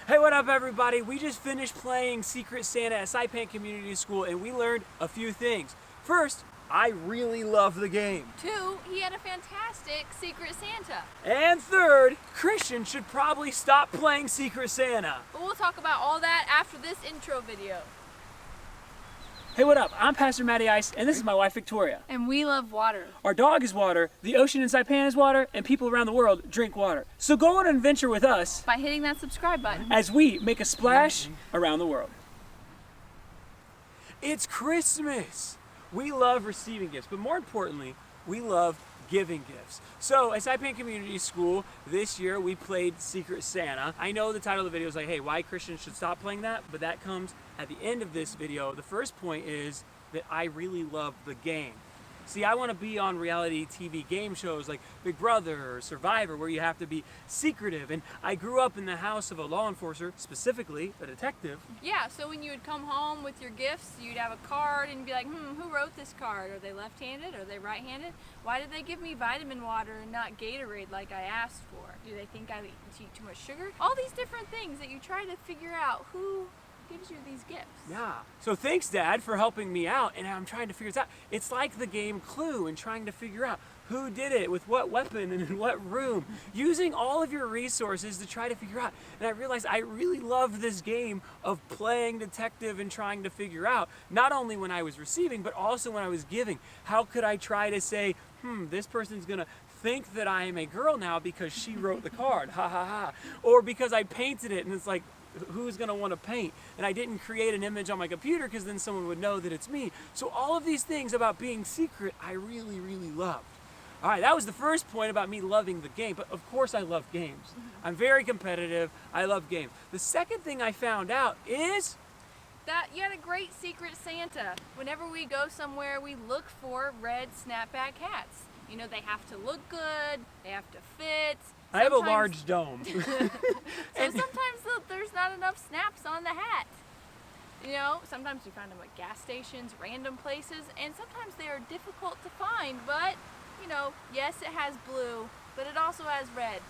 Hey, what up everybody? We just finished playing Secret Santa at Saipan Community School and we learned a few things. First, I really love the game. 2, he had a fantastic Secret Santa. And third, Christians should probably stop playing Secret Santa. But we'll talk about all that after this intro video. Hey, what up? I'm Pastor Mattie Ice and this is my wife Victoria. And we love water. Our dog is water, the ocean in Saipan is water, and people around the world drink water. So go on an adventure with us By hitting that subscribe button. as we make a splash around the world. It's Christmas! We love receiving gifts, but more importantly, we love giving gifts. So at Saipan Community School this year we played Secret Santa. I know the title of the video is like, hey, why Christians should stop playing that, but that comes at the end of this video. The first point is that I really love the game. See, I want to be on reality TV game shows like Big Brother or Survivor where you have to be secretive, and I grew up in the house of a law enforcer, specifically a detective. Yeah, so when you would come home with your gifts, you'd have a card and be like, who wrote this card? Are they left-handed? Are they right-handed? Why did they give me vitamin water and not Gatorade like I asked for? Do they think I eat too much sugar? All these different things that you try to figure out who gives you these gifts. Yeah. So thanks, Dad, for helping me out, and I'm trying to figure this out. It's like the game Clue and trying to figure out who did it, with what weapon, and in what room. Using all of your resources to try to figure out. And I realized I really love this game of playing detective and trying to figure out, not only when I was receiving, but also when I was giving. How could I try to say, this person's gonna think that I am a girl now because she wrote the card, ha ha ha. Or because I painted it and it's like, who's going to want to paint? And I didn't create an image on my computer because then someone would know that it's me. So all of these things about being secret, I really, really loved. All right, that was the first point about me loving the game, but of course I love games. I'm very competitive, I love games. The second thing I found out is that you had a great Secret Santa. Whenever we go somewhere, we look for red snapback hats. You know, they have to look good, they have to fit. I have a large dome. So sometimes there's not enough snaps on the hat. You know, sometimes you find them at gas stations, random places, and sometimes they are difficult to find, but, you know, yes, it has blue, but it also has red.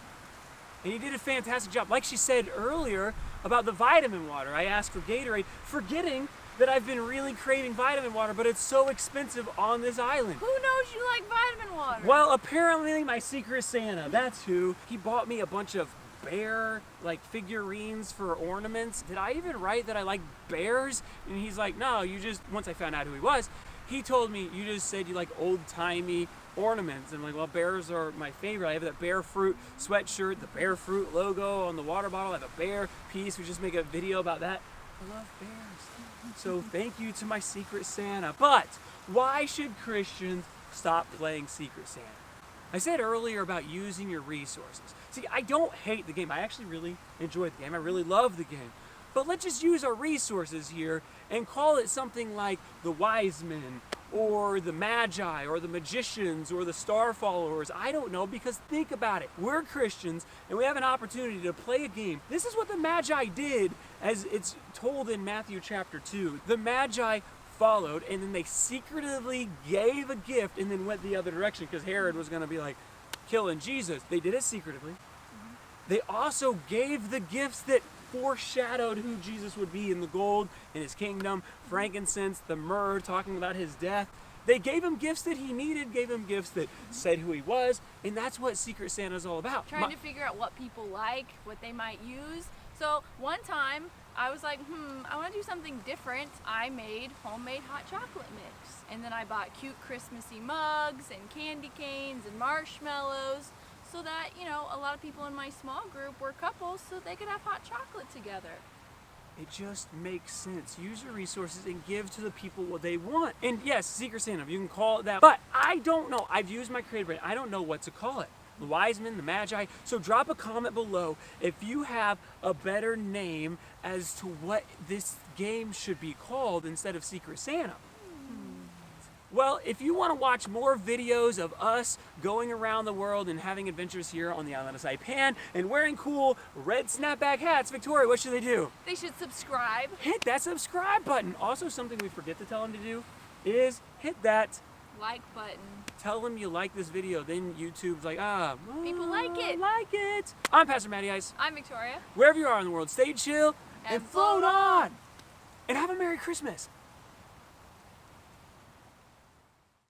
And you did a fantastic job. Like she said earlier about the vitamin water, I asked for Gatorade, forgetting that I've been really craving vitamin water, but it's so expensive on this island. Who knows you like vitamin water? Well, apparently my Secret Santa, that's who. He bought me a bunch of bear, figurines for ornaments. Did I even write that I like bears? And he's like, no, once I found out who he was, he told me, you just said you like old-timey ornaments. And I'm like, well, bears are my favorite. I have that bear fruit sweatshirt, the bear fruit logo on the water bottle. I have a bear piece. We just make a video about that. I love bears. So thank you to my Secret Santa. But why should Christians stop playing Secret Santa? I said earlier about using your resources. See, I don't hate the game. I actually really enjoy the game. I really love the game. But let's just use our resources here and call it something like the wise men, or the magi, or the magicians, or the star followers. I don't know, because think about it. We're Christians and we have an opportunity to play a game. This is what the magi did, as it's told in Matthew chapter 2. The magi followed, and then they secretively gave a gift and then went the other direction because Herod was going to be like killing Jesus. They did it secretively. They also gave the gifts that foreshadowed who Jesus would be in the gold in his kingdom, frankincense, the myrrh, talking about his death. They gave him gifts that he needed, gave him gifts that said who he was, and that's what Secret Santa is all about. Trying to figure out what people like, what they might use. So one time I was like, I want to do something different. I made homemade hot chocolate mix, and then I bought cute Christmassy mugs and candy canes and marshmallows, so that, you know, a lot of people in my small group were couples so they could have hot chocolate together. It just makes sense. Use your resources and give to the people what they want. And yes, Secret Santa, you can call it that, but I don't know. I've used my creative brain. I don't know what to call it. The wise men, the magi. So drop a comment below if you have a better name as to what this game should be called instead of Secret Santa. Well, if you want to watch more videos of us going around the world and having adventures here on the island of Saipan and wearing cool red snapback hats, Victoria, what should they do? They should subscribe. Hit that subscribe button. Also, something we forget to tell them to do is hit that like button. Tell them you like this video, then YouTube's like, People like it. Like it. I'm Pastor Mattie Ice. I'm Victoria. Wherever you are in the world, stay chill and float on. And have a Merry Christmas.